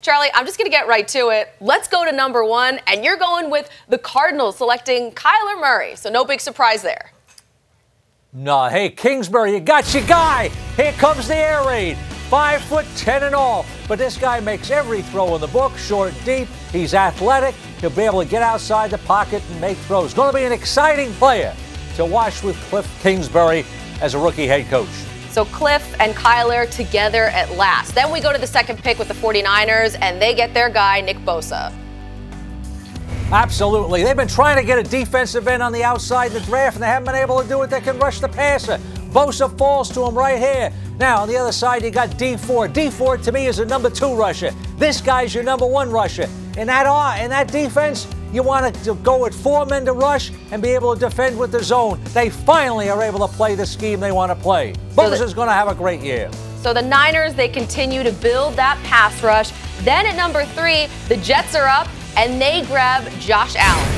Charlie, I'm just going to get right to it. Let's go to number 1, and you're going with the Cardinals selecting Kyler Murray, so no big surprise there. No, hey, Kingsbury, you got your guy. Here comes the air raid. 5'10" and all. But this guy makes every throw in the book, short, deep. He's athletic. He'll be able to get outside the pocket and make throws. Going to be an exciting player to watch with Cliff Kingsbury as a rookie head coach. So Cliff and Kyler together at last. Then we go to the second pick with the 49ers, and they get their guy, Nick Bosa. Absolutely. They've been trying to get a defensive end on the outside in the draft, and they haven't been able to do it. They can rush the passer. Bosa falls to him right here. Now, on the other side, you got D Ford. D Ford, to me, is a number 2 rusher. This guy's your number 1 rusher. In that defense, you want to go with 4 men to rush and be able to defend with the zone. They finally are able to play the scheme they want to play. Bosa's going to have a great year. So the Niners, they continue to build that pass rush. Then at number 3, the Jets are up, and they grab Josh Allen.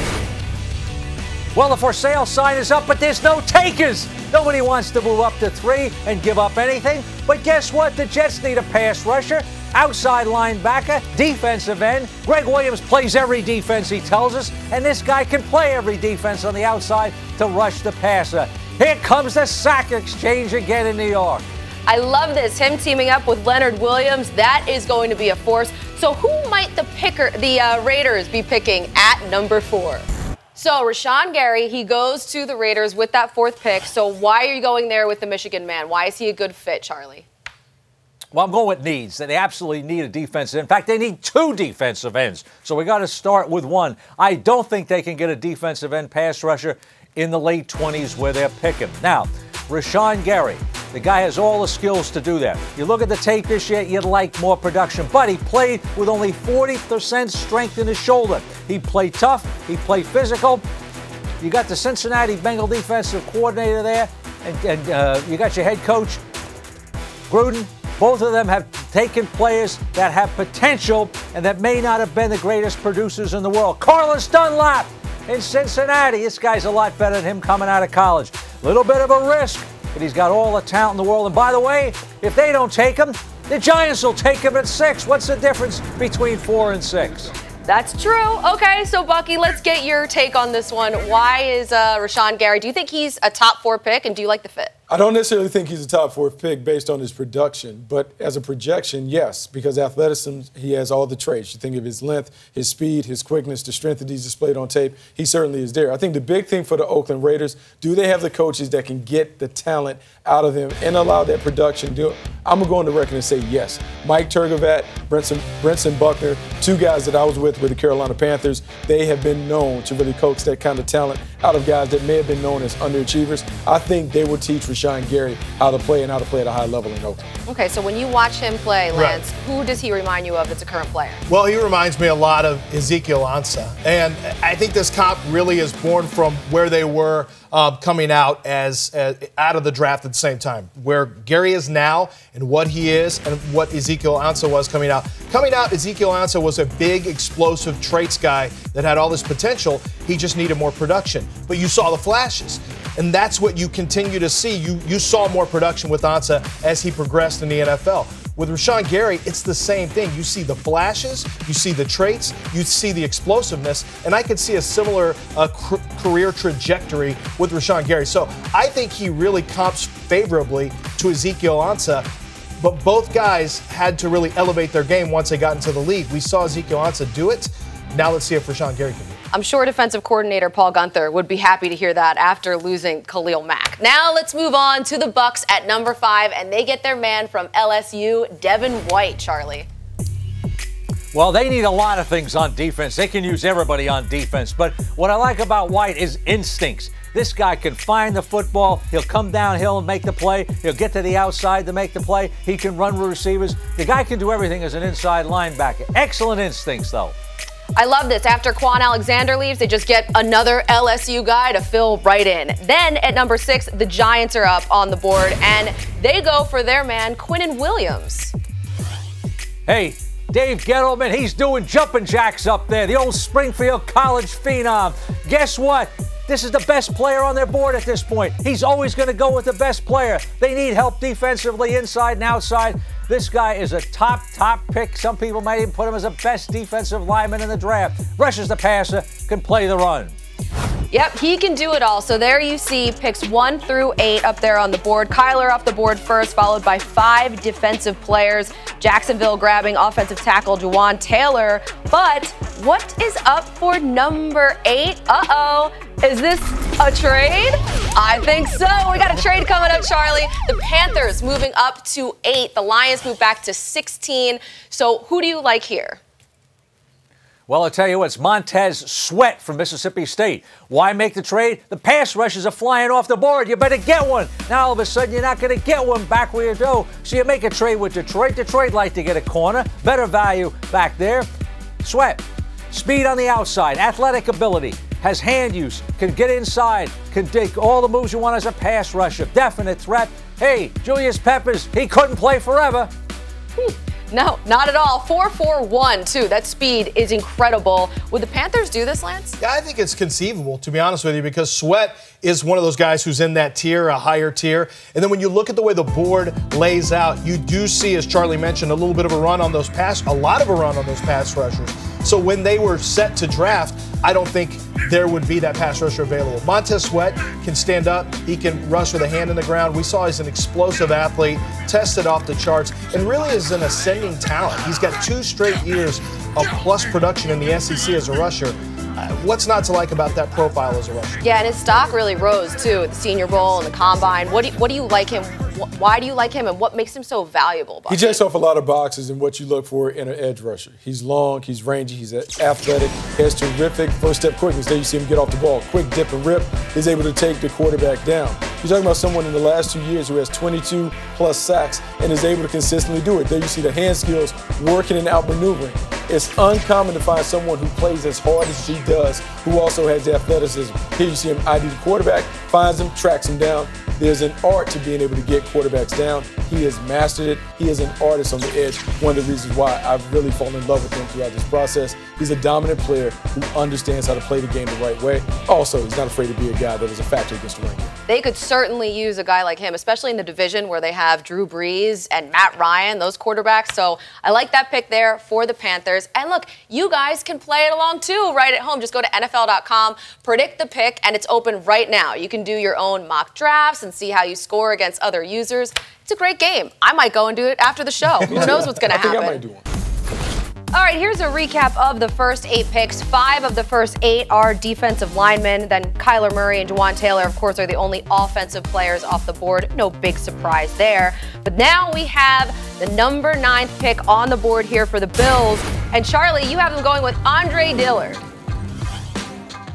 Well, the for sale sign is up, but there's no takers. Nobody wants to move up to 3 and give up anything. But guess what? The Jets need a pass rusher, outside linebacker, defensive end. Greg Williams plays every defense, he tells us, and this guy can play every defense on the outside to rush the passer. Here comes the sack exchange again in New York. I love this, him teaming up with Leonard Williams. That is going to be a force. So who might the Raiders be picking at number 4? So Rashan Gary, he goes to the Raiders with that 4th pick. So why are you going there with the Michigan man? Why is he a good fit, Charlie? Well, I'm going with needs. They absolutely need a defensive end. In fact, they need 2 defensive ends. So we got to start with 1. I don't think they can get a defensive end pass rusher in the late 20s where they're picking. Now, Rashan Gary, the guy has all the skills to do that. You look at the tape this year, you'd like more production, but he played with only 40% strength in his shoulder. He played tough, he played physical. You got the Cincinnati Bengal defensive coordinator there, and you got your head coach, Gruden. Both of them have taken players that have potential and that may not have been the greatest producers in the world. Carlos Dunlap in Cincinnati. This guy's a lot better than him coming out of college. A little bit of a risk, but he's got all the talent in the world. And by the way, if they don't take him, the Giants will take him at 6. What's the difference between 4 and 6? That's true. Okay, so Bucky, let's get your take on this one. Why is Rashan Gary? Do you think he's a top 4 pick, and do you like the fit? I don't necessarily think he's a top 4 pick based on his production, but as a projection, yes, because athleticism, he has all the traits. You think of his length, his speed, his quickness, the strength that he's displayed on tape, he certainly is there. I think the big thing for the Oakland Raiders, do they have the coaches that can get the talent out of him and allow that production to do it? I'm going to go on the record and say yes. Mike Turgovat, Brenson Buckner, 2 guys that I was with the Carolina Panthers, they have been known to really coax that kind of talent out of guys that may have been known as underachievers. I think they will teach Rashan Gary how to play and how to play at a high level in Oakland. Okay, so when you watch him play, Lance, who does he remind you of that's a current player? Well, he reminds me a lot of Ezekiel Ansah. And I think this comp really is born from where they were coming out out of the draft at the same time. Where Gary is now and what he is and what Ezekiel Ansah was coming out. Coming out, Ezekiel Ansah was a big, explosive traits guy that had all this potential. He just needed more production. But you saw the flashes. And that's what you continue to see. You saw more production with Ansah as he progressed in the NFL. With Rashan Gary, it's the same thing. You see the flashes, you see the traits, you see the explosiveness, and I could see a similar career trajectory with Rashan Gary. So I think he really comps favorably to Ezekiel Ansah, but both guys had to really elevate their game once they got into the league. We saw Ezekiel Ansah do it. Now let's see if Rashan Gary can do it. I'm sure defensive coordinator Paul Guenther would be happy to hear that after losing Khalil Mack. Now let's move on to the Bucs at number 5, and they get their man from LSU, Devin White, Charlie. Well, they need a lot of things on defense. They can use everybody on defense. But what I like about White is instincts. This guy can find the football. He'll come downhill and make the play. He'll get to the outside to make the play. He can run with receivers. The guy can do everything as an inside linebacker. Excellent instincts, though. I love this. After Quan Alexander leaves, they just get another LSU guy to fill right in. Then at number 6, the Giants are up on the board, and they go for their man, Quinnen Williams. Hey, Dave Gettleman, he's doing jumping jacks up there, the old Springfield College phenom. Guess what? This is the best player on their board at this point. He's always going to go with the best player. They need help defensively, inside and outside. This guy is a top pick. Some people might even put him as the best defensive lineman in the draft. Rushes the passer, can play the run. Yep, he can do it all. So there you see picks 1 through 8 up there on the board. Kyler off the board first, followed by 5 defensive players. Jacksonville grabbing offensive tackle Juwan Taylor. But what is up for number 8? Uh-oh. Is this a trade? I think so. We got a trade coming up, Charlie. The Panthers moving up to 8. The Lions move back to 16. So who do you like here? Well, I'll tell you what, it's Montez Sweat from Mississippi State. Why make the trade? The pass rushes are flying off the board. You better get one. Now, all of a sudden, you're not going to get one back where you do. So you make a trade with Detroit. Detroit like to get a corner. Better value back there. Sweat, speed on the outside, athletic ability, has hand use, can get inside, can take all the moves you want as a pass rusher. Definite threat. Hey, Julius Peppers, he couldn't play forever. No, not at all. 4.41, too. That speed is incredible. Would the Panthers do this, Lance? Yeah, I think it's conceivable, to be honest with you, because Sweat is one of those guys who's in that tier, a higher tier. And then when you look at the way the board lays out, you do see, as Charlie mentioned, a little bit of a run on those a lot of a run on those pass rushers. So when they were set to draft, I don't think there would be that pass rusher available. Montez Sweat can stand up. He can rush with a hand in the ground. We saw he's an explosive athlete, tested off the charts, and really is an ascending talent. He's got 2 straight years of plus production in the SEC as a rusher. What's not to like about that profile as a rusher? Yeah, and his stock really rose, too, at the Senior Bowl and the Combine. What do you like him? Why do you like him, and what makes him so valuable? He checks off a lot of boxes in what you look for in an edge rusher. He's long, he's rangy, he's athletic, has terrific first-step quickness. There you see him get off the ball. Quick dip and rip. He's able to take the quarterback down. You're talking about someone in the last 2 years who has 22+ sacks and is able to consistently do it. There you see the hand skills working and outmaneuvering. It's uncommon to find someone who plays as hard as he does, who also has the athleticism. Here you see him ID the quarterback, finds him, tracks him down. There's an art to being able to get quarterbacks down. He has mastered it. He is an artist on the edge. One of the reasons why I've really fallen in love with him throughout this process. He's a dominant player who understands how to play the game the right way. Also, he's not afraid to be a guy that is a factor against the run game. They could certainly use a guy like him, especially in the division where they have Drew Brees and Matt Ryan, those quarterbacks. So I like that pick there for the Panthers. And look, you guys can play it along too right at home. Just go to NFL.com, predict the pick, and it's open right now. You can do your own mock drafts and see how you score against other users. It's a great game. I might go and do it after the show. Who knows what's going to happen? I think I might do one. All right, here's a recap of the first 8 picks. 5 of the first 8 are defensive linemen. Then Kyler Murray and Juwan Taylor, of course, are the only offensive players off the board. No big surprise there. But now we have the number 9th pick on the board here for the Bills. And Charlie, you have them going with Andre Dillard.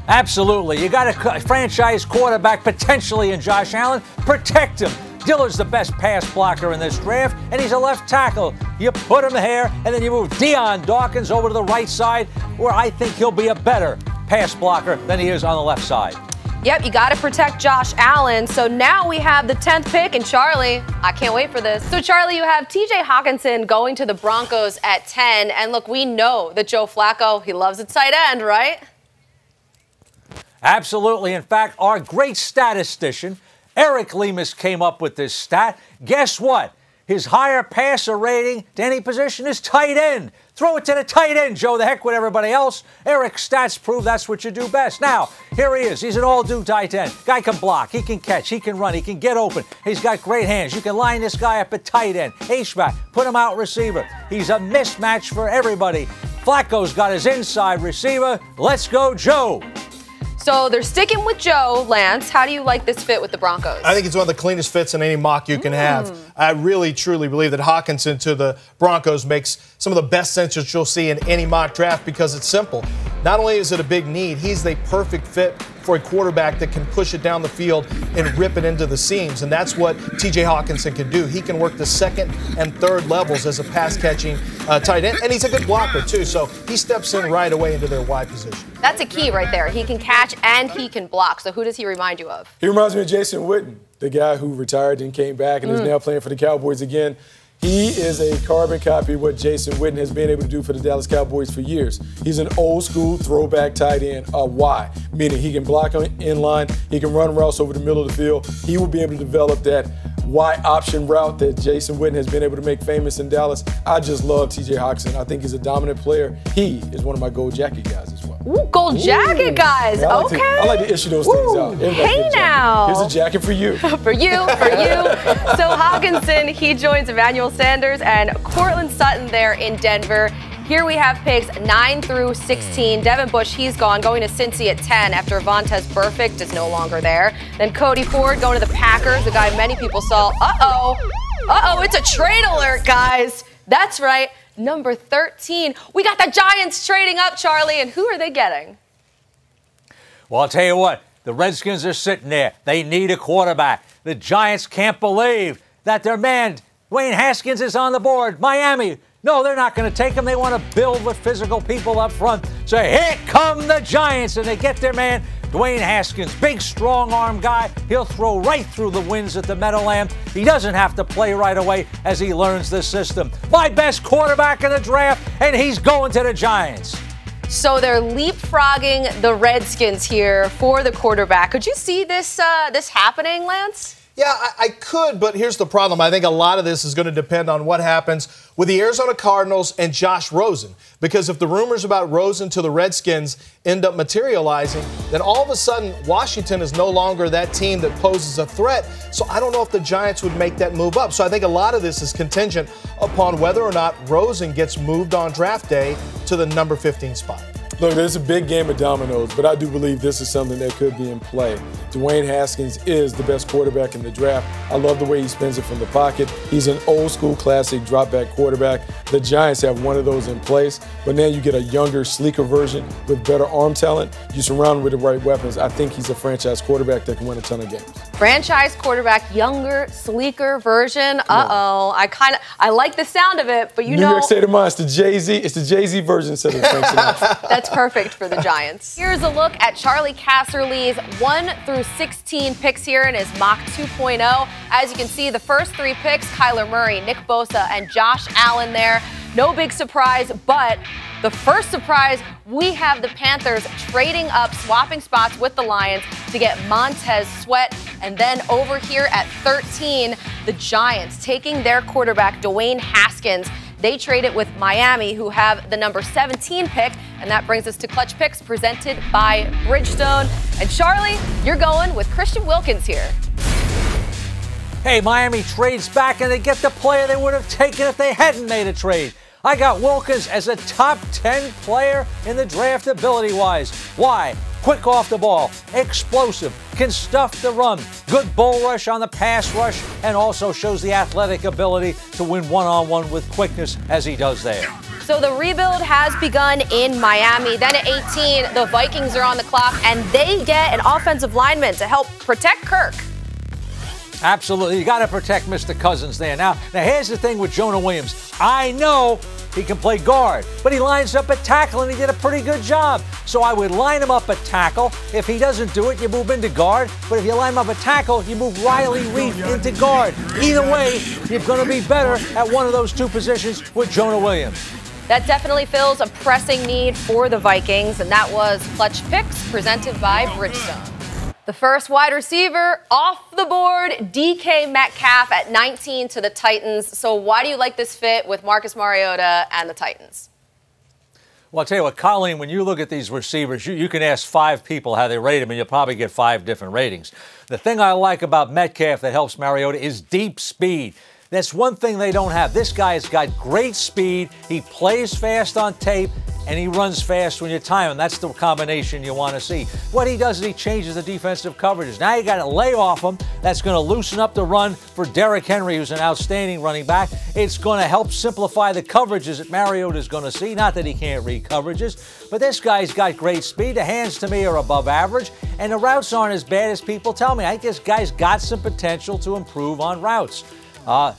Absolutely. You got a franchise quarterback potentially in Josh Allen. Protect him. Dillard's the best pass blocker in this draft, and he's a left tackle. You put him there, and then you move Deion Dawkins over to the right side, where I think he'll be a better pass blocker than he is on the left side. Yep, you got to protect Josh Allen. So now we have the 10th pick, and Charlie, I can't wait for this. So Charlie, you have TJ Hockenson going to the Broncos at 10, and look, we know that Joe Flacco, he loves a tight end, right? Absolutely. In fact, our great statistician, Eric Lemus, came up with this stat. Guess what? His higher passer rating to any position is tight end. Throw it to the tight end, Joe. The heck with everybody else. Eric's stats prove that's what you do best. Now, here he is. He's an all-do tight end. Guy can block. He can catch. He can run. He can get open. He's got great hands. You can line this guy up at tight end. H-back. Put him out receiver. He's a mismatch for everybody. Flacco's got his inside receiver. Let's go, Joe. So they're sticking with Joe. Lance, how do you like this fit with the Broncos? I think it's one of the cleanest fits in any mock you can have. I really, truly believe that Hockenson to the Broncos makes some of the best sense that you'll see in any mock draft because it's simple. Not only is it a big need, he's the perfect fit for a quarterback that can push it down the field and rip it into the seams. And that's what TJ Hockenson can do. He can work the second and third levels as a pass-catching tight end. And he's a good blocker, too. So he steps in right away into their wide position. That's a key right there. He can catch and he can block. So who does he remind you of? He reminds me of Jason Witten, the guy who retired and came back and is now playing for the Cowboys again. He is a carbon copy of what Jason Witten has been able to do for the Dallas Cowboys for years. He's an old-school throwback tight end, Y, meaning he can block in line, he can run routes over the middle of the field. He will be able to develop that Y option route that Jason Witten has been able to make famous in Dallas. I just love T.J. Hockenson. I think he's a dominant player. He is one of my gold jacket guys as well. Ooh, gold jacket guys. Yeah, okay. I like to issue those things out. Hey now. Here's a jacket for you. for you. So Hockenson, he joins Emmanuel Sanders and Cortland Sutton there in Denver. Here we have picks 9 through 16. Devin Bush, he's gone, going to Cincy at 10 after Vontaze Burfict is no longer there. Then Cody Ford going to the Packers, the guy many people saw. Uh-oh, it's a trade alert, guys. That's right, number 13. We got the Giants trading up, Charlie, and who are they getting? Well, I'll tell you what, the Redskins are sitting there. They need a quarterback. The Giants can't believe that their man, Dwayne Haskins, is on the board. Miami, no, they're not going to take him. They want to build with physical people up front. So here come the Giants, and they get their man, Dwayne Haskins, big, strong-arm guy. He'll throw right through the winds at the Meadowlands. He doesn't have to play right away as he learns the system. My best quarterback in the draft, and he's going to the Giants. So they're leapfrogging the Redskins here for the quarterback. Could you see this happening, Lance? Yeah, I could, but here's the problem. I think a lot of this is going to depend on what happens with the Arizona Cardinals and Josh Rosen. Because if the rumors about Rosen to the Redskins end up materializing, then all of a sudden Washington is no longer that team that poses a threat. So I don't know if the Giants would make that move up. So I think a lot of this is contingent upon whether or not Rosen gets moved on draft day to the number 15 spot. Look, there's a big game of dominoes, but I do believe this is something that could be in play. Dwayne Haskins is the best quarterback in the draft. I love the way he spins it from the pocket. He's an old-school classic drop-back quarterback. The Giants have one of those in place, but now you get a younger, sleeker version with better arm talent. You surround him with the right weapons. I think he's a franchise quarterback that can win a ton of games. Franchise quarterback, younger, sleeker version. Uh-oh. I like the sound of it, but you know. New York State of Mind, it's the Jay-Z version instead of the Frank Sinatra. That's perfect for the Giants. Here's a look at Charlie Casserly's 1 through 16 picks here in his mock 2.0. As you can see, the first 3 picks, Kyler Murray, Nick Bosa, and Josh Allen there. No big surprise, but the first surprise, we have the Panthers trading up, swapping spots with the Lions to get Montez Sweat. And then over here at 13, the Giants taking their quarterback, Dwayne Haskins. They trade it with Miami, who have the number 17 pick, and that brings us to Clutch Picks presented by Bridgestone. And Charlie, you're going with Christian Wilkins here. Hey, Miami trades back, and they get the player they would have taken if they hadn't made a trade. I got Wilkins as a top 10 player in the draft ability-wise. Why? Quick off the ball, explosive, can stuff the run, good bull rush on the pass rush, and also shows the athletic ability to win one-on-one with quickness as he does there. So the rebuild has begun in Miami. Then at 18, the Vikings are on the clock, and they get an offensive lineman to help protect Kirk. Absolutely. You got to protect Mr. Cousins there. Now, here's the thing with Jonah Williams. I know he can play guard, but he lines up at tackle, and he did a pretty good job. So I would line him up at tackle. If he doesn't do it, you move into guard. But if you line him up at tackle, you move Riley Reef into guard. Either way, you're going to be better at one of those 2 positions with Jonah Williams. That definitely fills a pressing need for the Vikings, and that was Clutch Picks presented by Bridgestone. The first wide receiver off the board, DK Metcalf at 19 to the Titans. So why do you like this fit with Marcus Mariota and the Titans? Well, I'll tell you what, Colleen, when you look at these receivers, you can ask 5 people how they rate them, and you'll probably get 5 different ratings. The thing I like about Metcalf that helps Mariota is deep speed. That's one thing they don't have. This guy's got great speed. He plays fast on tape, and he runs fast when you time him. That's the combination you want to see. What he does is he changes the defensive coverages. Now you got to lay off him. That's going to loosen up the run for Derrick Henry, who's an outstanding running back. It's going to help simplify the coverages that Mariota is going to see. Not that he can't read coverages, but this guy's got great speed. The hands, to me, are above average, and the routes aren't as bad as people tell me. I think this guy's got some potential to improve on routes.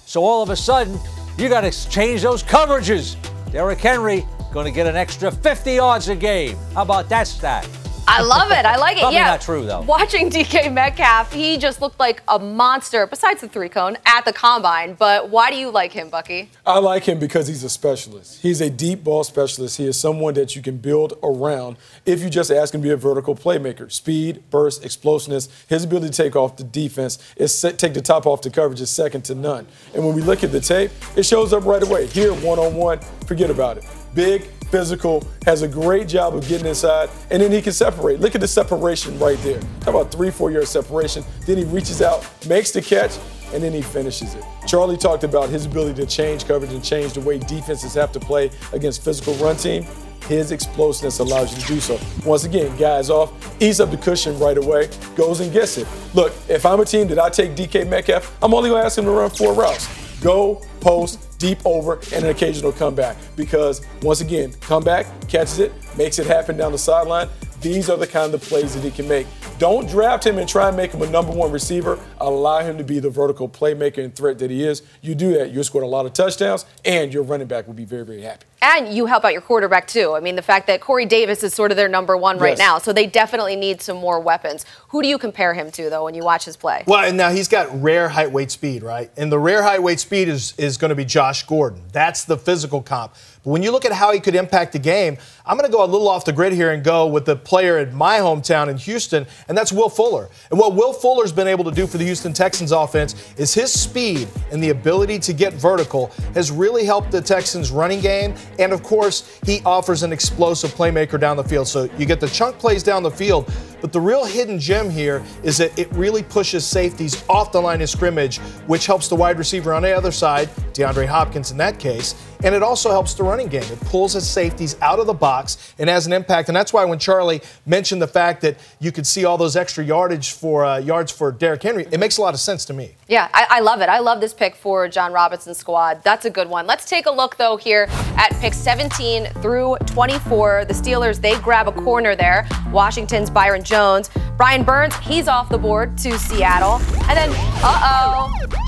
So all of a sudden, you got to change those coverages. Derrick Henry going to get an extra 50 yards a game. How about that stat? I love it. I like it. Probably yeah. not true, though. Watching DK Metcalf, he just looked like a monster, besides the 3-cone, at the combine. But why do you like him, Bucky? I like him because he's a specialist. He's a deep ball specialist. He is someone that you can build around if you just ask him to be a vertical playmaker. Speed, burst, explosiveness, his ability to take off the defense, take the top off the coverage is second to none. And when we look at the tape, it shows up right away. Here, one-on-one, forget about it. Big, physical, has a great job of getting inside, and then he can separate. Look at the separation right there. How about 3-4 yard separation? Then he reaches out, makes the catch, and then he finishes it. Charlie talked about his ability to change coverage and change the way defenses have to play against physical run team. His explosiveness allows you to do so. Once again, guys off, ease up the cushion right away, goes and gets it. Look, if I'm a team that I take DK Metcalf, I'm only going to ask him to run 4 routes. Go, post, deep over, and an occasional comeback. Because, once again, comeback, catches it, makes it happen down the sideline. These are the kind of plays that he can make. Don't draft him and try and make him a #1 receiver. Allow him to be the vertical playmaker and threat that he is. You do that, you'll score a lot of touchdowns, and your running back will be very, very happy. And you help out your quarterback, too. I mean, the fact that Corey Davis is sort of their #1 right now, so they definitely need some more weapons. Who do you compare him to, though, when you watch his play? Well, and now he's got rare height, weight, speed, right? And the rare height, weight, speed is going to be Josh Gordon. That's the physical comp. But when you look at how he could impact the game, I'm going to go a little off the grid here and go with the player in my hometown in Houston, and that's Will Fuller. And what Will Fuller's been able to do for the Houston Texans offense is his speed and the ability to get vertical has really helped the Texans running game. And, of course, he offers an explosive playmaker down the field. So you get the chunk plays down the field, but the real hidden gem here is that it really pushes safeties off the line of scrimmage, which helps the wide receiver on the other side, DeAndre Hopkins in that case, and it also helps the running game. It pulls his safeties out of the box and has an impact. And that's why when Charlie mentioned the fact that you could see all those extra yards for Derrick Henry, it makes a lot of sense to me. Yeah, I love it. I love this pick for John Robinson's squad. That's a good one. Let's take a look, though, here at picks 17 through 24. The Steelers, they grab a corner there. Washington's Byron Jones. Brian Burns, he's off the board to Seattle. And then,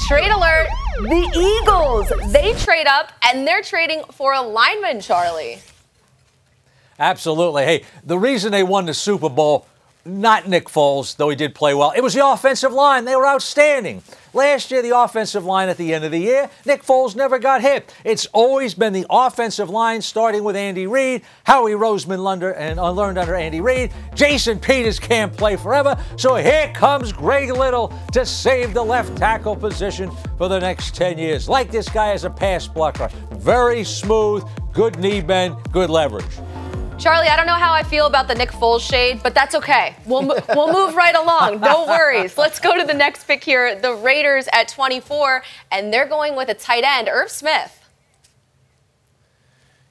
trade alert. The Eagles, they trade up, and they're trading for a lineman, Charlie. Absolutely. Hey, the reason they won the Super Bowl, not Nick Foles, though he did play well, it was the offensive line. They were outstanding. Last year, the offensive line at the end of the year, Nick Foles never got hit. It's always been the offensive line, starting with Andy Reid. Howie Roseman learned under Andy Reid. Jason Peters can't play forever, so here comes Greg Little to save the left tackle position for the next 10 years. Like this guy as a pass blocker. Very smooth, good knee bend, good leverage. Charlie, I don't know how I feel about the Nick Foles shade, but that's okay. We'll move right along. No worries. Let's go to the next pick here. The Raiders at 24, and they're going with a tight end, Irv Smith.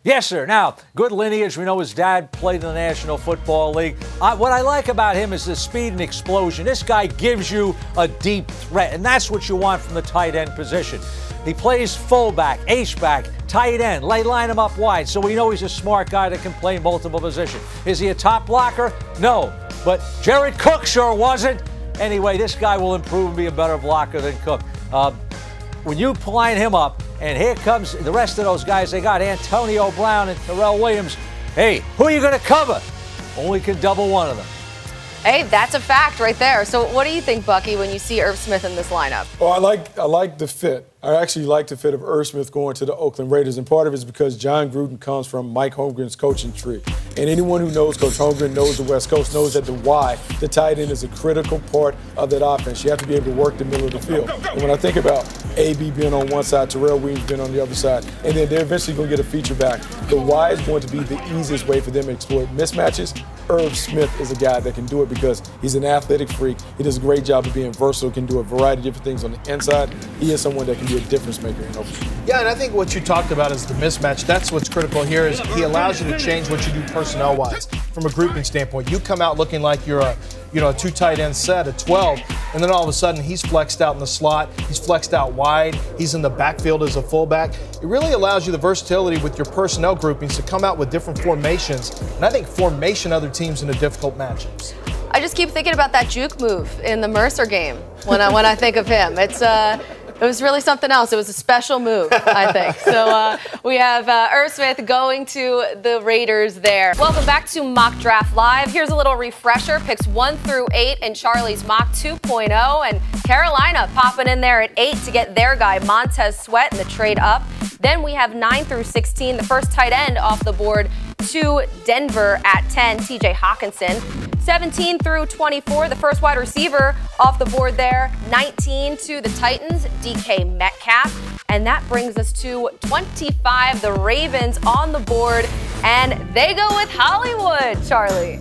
Yes, sir. Now, good lineage. We know his dad played in the National Football League. What I like about him is the speed and explosion. This guy gives you a deep threat, and that's what you want from the tight end position. He plays fullback, H-back, tight end. They line him up wide, so we know he's a smart guy that can play multiple positions. Is he a top blocker? No. But Jared Cook sure wasn't. Anyway, this guy will improve and be a better blocker than Cook. When you line him up, and here comes the rest of those guys, they got Antonio Brown and Terrell Williams. Hey, who are you going to cover? Only can double one of them. Hey, that's a fact right there. So what do you think, Bucky, when you see Irv Smith in this lineup? Oh, I like the fit. I actually like the fit of Irv Smith going to the Oakland Raiders, and part of it is because John Gruden comes from Mike Holmgren's coaching tree. And anyone who knows Coach Holmgren, knows the West Coast, knows that the tight end is a critical part of that offense. You have to be able to work the middle of the field. And when I think about AB being on one side, Terrell Williams being on the other side, and then they're eventually going to get a feature back, the Y is going to be the easiest way for them to exploit mismatches. Irv Smith is a guy that can do it because he's an athletic freak. He does a great job of being versatile, can do a variety of different things on the inside. He is someone that can be a difference maker in Oakland. Yeah, and I think what you talked about is the mismatch. That's what's critical here is he allows you to change what you do personnel-wise from a grouping standpoint. You come out looking like you're a two tight end set at 12, and then all of a sudden he's flexed out in the slot, he's flexed out wide, he's in the backfield as a fullback. It really allows you the versatility with your personnel groupings to come out with different formations, and I think formation other teams into difficult matchups. I just keep thinking about that juke move in the Mercer game when I think of him. It's It was really something else. It was a special move, I think. So we have Irv Smith going to the Raiders there. Welcome back to Mock Draft Live. Here's a little refresher. Picks 1 through 8 in Charlie's Mock 2.0. And Carolina popping in there at 8 to get their guy, Montez Sweat, in the trade up. Then we have 9 through 16, the first tight end off the board to Denver at 10, TJ Hockenson. 17 through 24, the first wide receiver off the board there. 19 to the Titans, DK Metcalf. And that brings us to 25, the Ravens on the board. And they go with Hollywood, Charlie.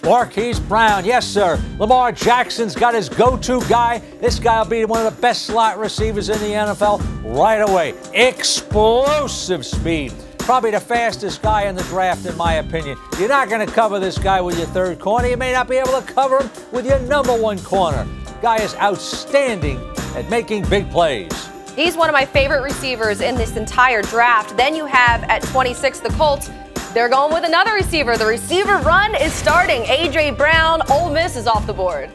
Marquise Brown, yes, sir. Lamar Jackson's got his go-to guy. This guy will be one of the best slot receivers in the NFL right away. Explosive speed. Probably the fastest guy in the draft, in my opinion. You're not going to cover this guy with your third corner. You may not be able to cover him with your number 1 corner. Guy is outstanding at making big plays. He's one of my favorite receivers in this entire draft. Then you have at 26 the Colts. They're going with another receiver. The receiver run is starting. A.J. Brown, Ole Miss is off the board.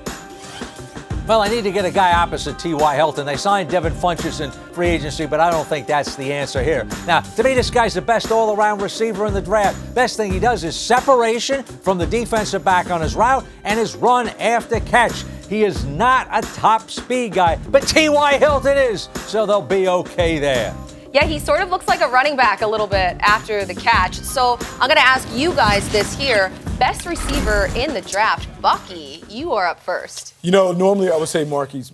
Well, I need to get a guy opposite T.Y. Hilton. They signed Devin Funchess in free agency, but I don't think that's the answer here. Now, to me, this guy's the best all-around receiver in the draft. Best thing he does is separation from the defensive back on his route and his run after catch. He is not a top speed guy, but T.Y. Hilton is, so they'll be okay there. Yeah, he sort of looks like a running back a little bit after the catch. So I'm going to ask you guys this here. Best receiver in the draft. Bucky, you are up first. You know, normally I would say Marquise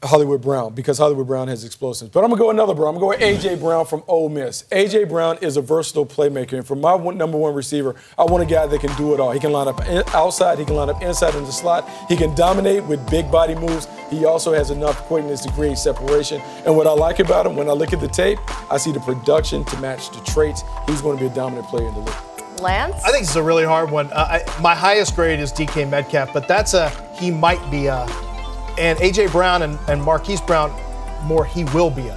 Hollywood Brown because Hollywood Brown has explosives. But I'm going to go another Brown. I'm going to go with A.J. Brown from Ole Miss. A.J. Brown is a versatile playmaker. And for my number 1 receiver, I want a guy that can do it all. He can line up outside. He can line up inside in the slot. He can dominate with big body moves. He also has enough quickness to create separation. And what I like about him, when I look at the tape, I see the production to match the traits. He's going to be a dominant player in the league. Lance? I think this is a really hard one. My highest grade is DK Metcalf, but that's he might be a. And A.J. Brown and Marquise Brown, more he will be a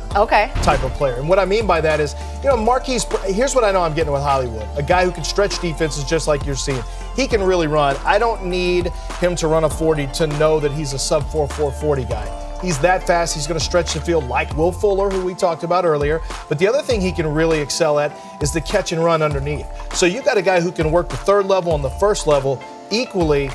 type of player. And what I mean by that is, you know, Marquise, here's what I know I'm getting with Hollywood. A guy who can stretch defenses just like you're seeing. He can really run. I don't need him to run a 40 to know that he's a sub-4 440 guy. He's that fast. He's going to stretch the field like Will Fuller, who we talked about earlier. But the other thing he can really excel at is the catch and run underneath. So you got a guy who can work the third level and the first level equally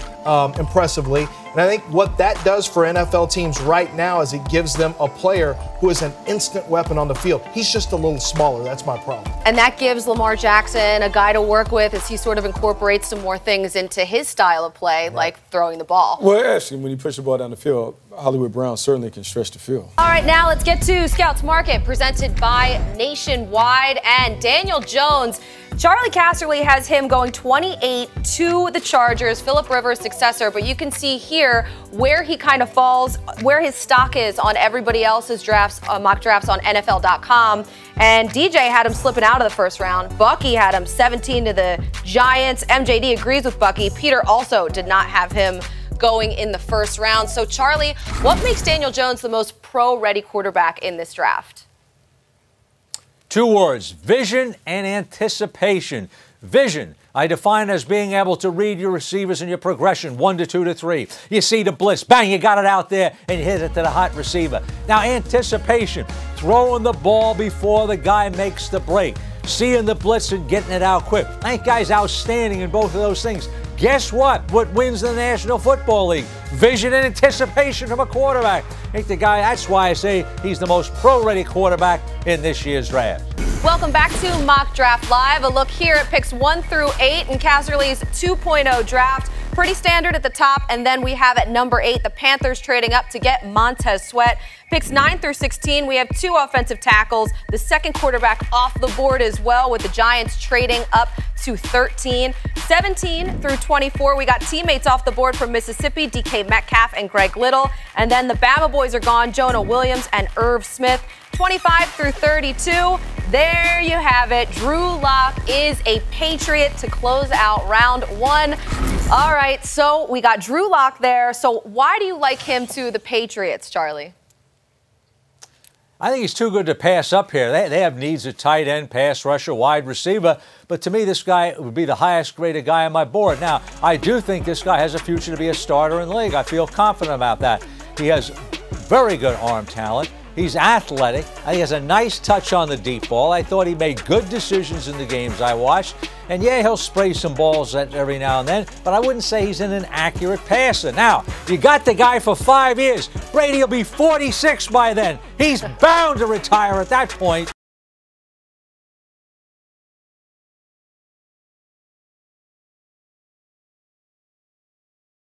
impressively. And I think what that does for NFL teams right now is it gives them a player who is an instant weapon on the field. He's just a little smaller. That's my problem. And that gives Lamar Jackson a guy to work with as he sort of incorporates some more things into his style of play, like throwing the ball. Well, actually, when you push the ball down the field, Hollywood Brown certainly can stretch the field. All right, now let's get to Scouts Market, presented by Nationwide and Daniel Jones. Charlie Casserly has him going 28 to the Chargers, Phillip Rivers' successor, but you can see here where he kind of falls, where his stock is on everybody else's drafts, mock drafts on NFL.com. And DJ had him slipping out of the first round. Bucky had him 17 to the Giants. MJD agrees with Bucky. Peter also did not have him going in the first round. So, Charlie, what makes Daniel Jones the most pro-ready quarterback in this draft? 2 words, vision and anticipation. Vision, I define as being able to read your receivers and your progression, 1 to 2 to 3. You see the blitz, bang, you got it out there, and you hit it to the hot receiver. Now, anticipation, throwing the ball before the guy makes the break, seeing the blitz and getting it out quick. That guy's outstanding in both of those things. Guess what? What wins the National Football League? Vision and anticipation from a quarterback. I think the guy, that's why I say he's the most pro-ready quarterback in this year's draft. Welcome back to Mock Draft Live. A look here at picks 1 through 8 in Casserly's 2.0 draft. Pretty standard at the top, and then we have at number 8 the Panthers trading up to get Montez Sweat. Picks 9 through 16, we have 2 offensive tackles, the second quarterback off the board as well, with the Giants trading up to 13. 17 through 24, we got teammates off the board from Mississippi, DK Metcalf and Greg Little. And then the Bama boys are gone, Jonah Williams and Irv Smith. 25 through 32, there you have it. Drew Lock is a Patriot to close out round 1. All right, so we got Drew Lock there. So why do you like him to the Patriots, Charlie? I think he's too good to pass up here. They have needs at tight end, pass rusher, wide receiver. But to me, this guy would be the highest graded guy on my board. Now, I do think this guy has a future to be a starter in the league. I feel confident about that. He has very good arm talent. He's athletic. He has a nice touch on the deep ball. I thought he made good decisions in the games I watched. And yeah, he'll spray some balls every now and then, but I wouldn't say he's an inaccurate passer. Now, you got the guy for 5 years. Brady will be 46 by then. He's bound to retire at that point.